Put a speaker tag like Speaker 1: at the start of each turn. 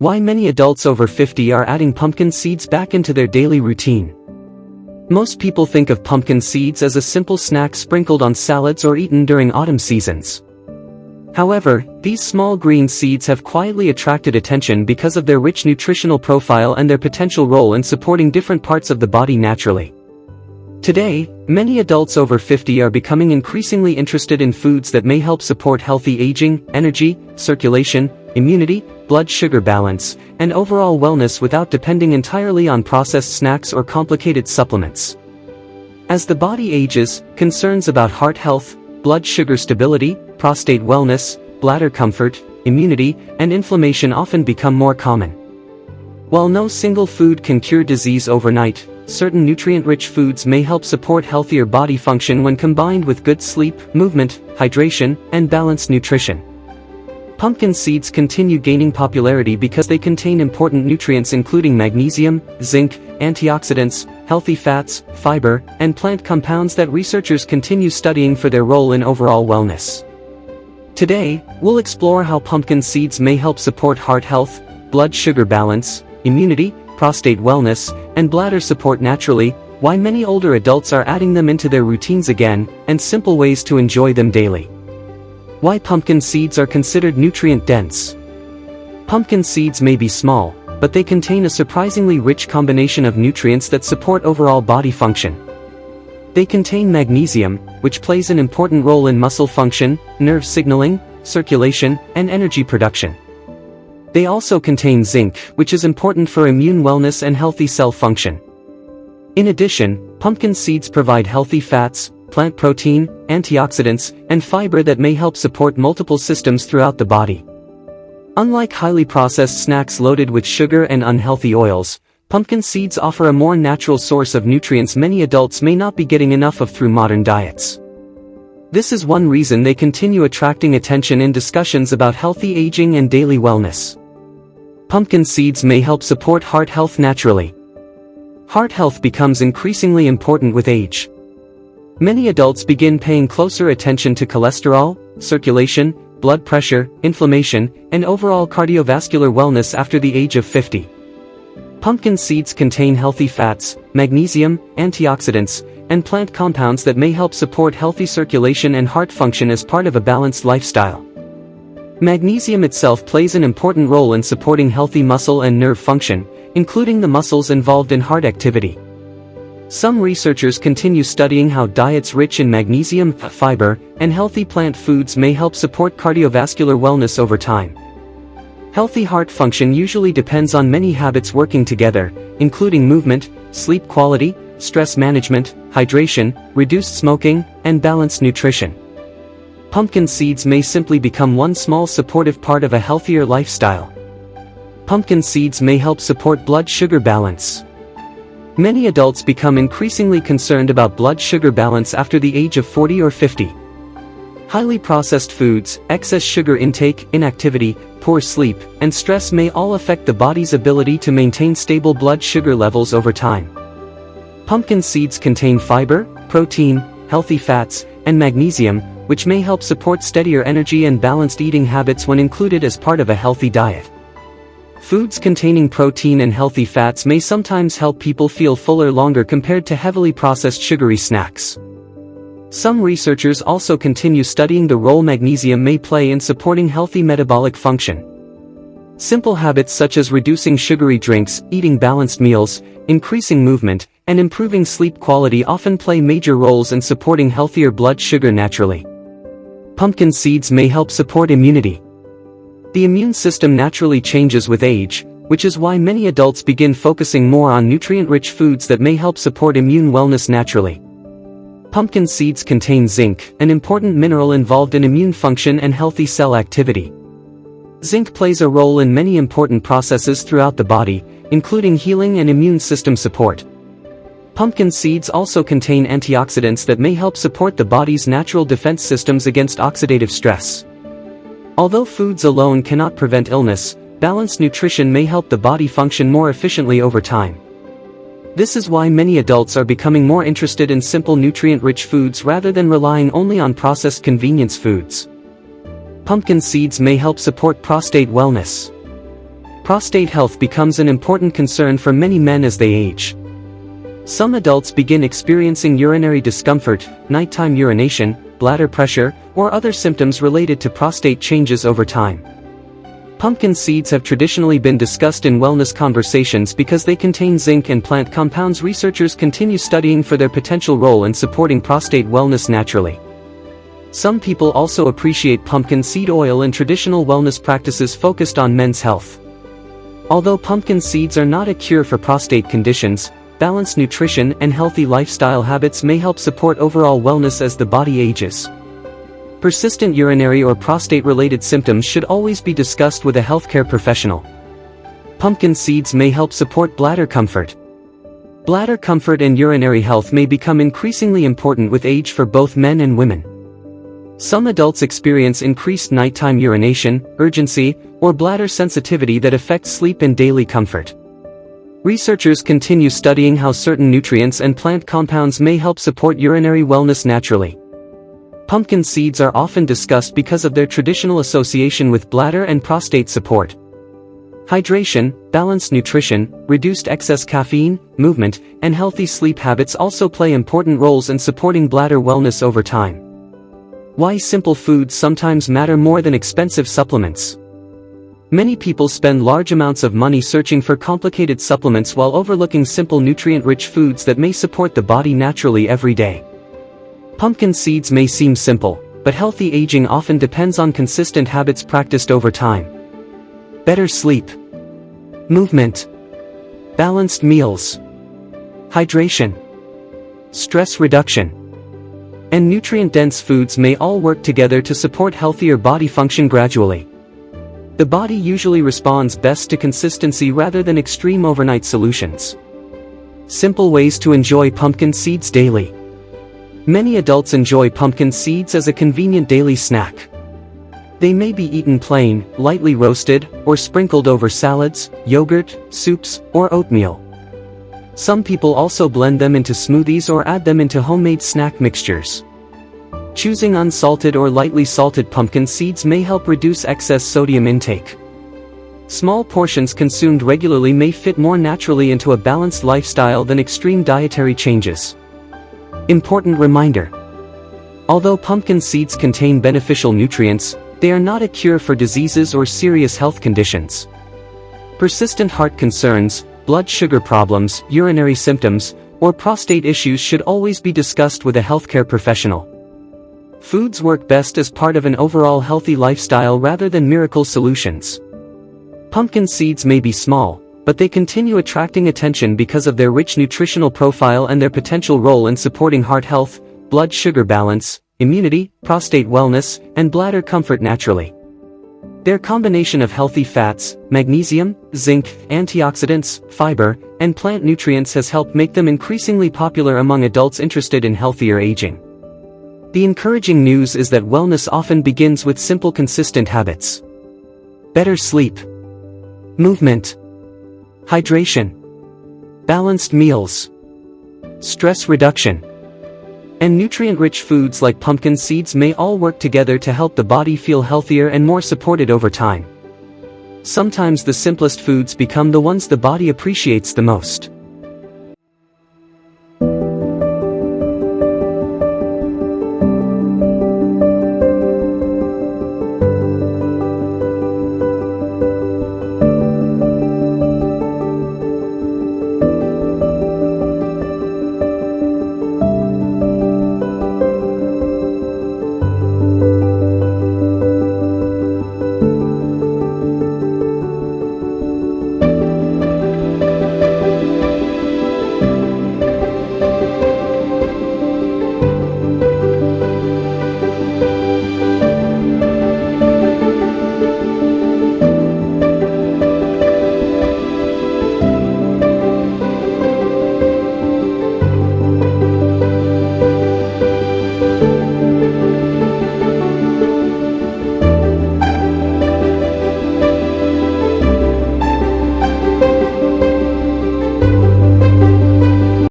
Speaker 1: Why many adults over 50 are adding pumpkin seeds back into their daily routine. Most people think of pumpkin seeds as a simple snack sprinkled on salads or eaten during autumn seasons. However, these small green seeds have quietly attracted attention because of their rich nutritional profile and their potential role in supporting different parts of the body naturally. Today, many adults over 50 are becoming increasingly interested in foods that may help support healthy aging, energy, circulation, immunity, blood sugar balance, and overall wellness without depending entirely on processed snacks or complicated supplements. As the body ages, concerns about heart health, blood sugar stability, prostate wellness, bladder comfort, immunity, and inflammation often become more common. While no single food can cure disease overnight, certain nutrient-rich foods may help support healthier body function when combined with good sleep, movement, hydration, and balanced nutrition. Pumpkin seeds continue gaining popularity because they contain important nutrients including magnesium, zinc, antioxidants, healthy fats, fiber, and plant compounds that researchers continue studying for their role in overall wellness. Today, we'll explore how pumpkin seeds may help support heart health, blood sugar balance, immunity, prostate wellness, and bladder support naturally, why many older adults are adding them into their routines again, and simple ways to enjoy them daily. Why pumpkin seeds are considered nutrient-dense. Pumpkin seeds may be small, but they contain a surprisingly rich combination of nutrients that support overall body function. They contain magnesium, which plays an important role in muscle function, nerve signaling, circulation, and energy production. They also contain zinc, which is important for immune wellness and healthy cell function. In addition, pumpkin seeds provide healthy fats, plant protein, antioxidants, and fiber that may help support multiple systems throughout the body. Unlike highly processed snacks loaded with sugar and unhealthy oils, pumpkin seeds offer a more natural source of nutrients many adults may not be getting enough of through modern diets. This is one reason they continue attracting attention in discussions about healthy aging and daily wellness. Pumpkin seeds may help support heart health naturally. Heart health becomes increasingly important with age. Many adults begin paying closer attention to cholesterol, circulation, blood pressure, inflammation, and overall cardiovascular wellness after the age of 50. Pumpkin seeds contain healthy fats, magnesium, antioxidants, and plant compounds that may help support healthy circulation and heart function as part of a balanced lifestyle. Magnesium itself plays an important role in supporting healthy muscle and nerve function, including the muscles involved in heart activity. Some researchers continue studying how diets rich in magnesium, fiber, and healthy plant foods may help support cardiovascular wellness over time. Healthy heart function usually depends on many habits working together, including movement, sleep quality, stress management, hydration, reduced smoking, and balanced nutrition. Pumpkin seeds may simply become one small supportive part of a healthier lifestyle. Pumpkin seeds may help support blood sugar balance. Many adults become increasingly concerned about blood sugar balance after the age of 40 or 50. Highly processed foods, excess sugar intake, inactivity, poor sleep, and stress may all affect the body's ability to maintain stable blood sugar levels over time. Pumpkin seeds contain fiber, protein, healthy fats, and magnesium, which may help support steadier energy and balanced eating habits when included as part of a healthy diet. Foods containing protein and healthy fats may sometimes help people feel fuller longer compared to heavily processed sugary snacks. Some researchers also continue studying the role magnesium may play in supporting healthy metabolic function. Simple habits such as reducing sugary drinks, eating balanced meals, increasing movement, and improving sleep quality often play major roles in supporting healthier blood sugar naturally. Pumpkin seeds may help support immunity. The immune system naturally changes with age, which is why many adults begin focusing more on nutrient-rich foods that may help support immune wellness naturally. Pumpkin seeds contain zinc, an important mineral involved in immune function and healthy cell activity. Zinc plays a role in many important processes throughout the body, including healing and immune system support. Pumpkin seeds also contain antioxidants that may help support the body's natural defense systems against oxidative stress. Although foods alone cannot prevent illness, balanced nutrition may help the body function more efficiently over time. This is why many adults are becoming more interested in simple nutrient-rich foods rather than relying only on processed convenience foods. Pumpkin seeds may help support prostate wellness. Prostate health becomes an important concern for many men as they age. Some adults begin experiencing urinary discomfort, nighttime urination, bladder pressure, or other symptoms related to prostate changes over time. Pumpkin seeds have traditionally been discussed in wellness conversations because they contain zinc and plant compounds researchers continue studying for their potential role in supporting prostate wellness naturally. Some people also appreciate pumpkin seed oil in traditional wellness practices focused on men's health. Although pumpkin seeds are not a cure for prostate conditions, balanced nutrition and healthy lifestyle habits may help support overall wellness as the body ages. Persistent urinary or prostate-related symptoms should always be discussed with a healthcare professional. Pumpkin seeds may help support bladder comfort. Bladder comfort and urinary health may become increasingly important with age for both men and women. Some adults experience increased nighttime urination, urgency, or bladder sensitivity that affects sleep and daily comfort. Researchers continue studying how certain nutrients and plant compounds may help support urinary wellness naturally. Pumpkin seeds are often discussed because of their traditional association with bladder and prostate support. Hydration, balanced nutrition, reduced excess caffeine, movement, and healthy sleep habits also play important roles in supporting bladder wellness over time. Why simple foods sometimes matter more than expensive supplements. Many people spend large amounts of money searching for complicated supplements while overlooking simple nutrient-rich foods that may support the body naturally every day. Pumpkin seeds may seem simple, but healthy aging often depends on consistent habits practiced over time. Better sleep, movement, balanced meals, hydration, stress reduction, and nutrient-dense foods may all work together to support healthier body function gradually. The body usually responds best to consistency rather than extreme overnight solutions. Simple ways to enjoy pumpkin seeds daily. Many adults enjoy pumpkin seeds as a convenient daily snack. They may be eaten plain, lightly roasted, or sprinkled over salads, yogurt, soups, or oatmeal. Some people also blend them into smoothies or add them into homemade snack mixtures. Choosing unsalted or lightly salted pumpkin seeds may help reduce excess sodium intake. Small portions consumed regularly may fit more naturally into a balanced lifestyle than extreme dietary changes. Important reminder. Although pumpkin seeds contain beneficial nutrients, they are not a cure for diseases or serious health conditions. Persistent heart concerns, blood sugar problems, urinary symptoms, or prostate issues should always be discussed with a healthcare professional. Foods work best as part of an overall healthy lifestyle rather than miracle solutions. Pumpkin seeds may be small, but they continue attracting attention because of their rich nutritional profile and their potential role in supporting heart health, blood sugar balance, immunity, prostate wellness, and bladder comfort naturally. Their combination of healthy fats, magnesium, zinc, antioxidants, fiber, and plant nutrients has helped make them increasingly popular among adults interested in healthier aging. The encouraging news is that wellness often begins with simple consistent habits. Better sleep, movement, hydration, balanced meals, stress reduction, and nutrient-rich foods like pumpkin seeds may all work together to help the body feel healthier and more supported over time. Sometimes the simplest foods become the ones the body appreciates the most.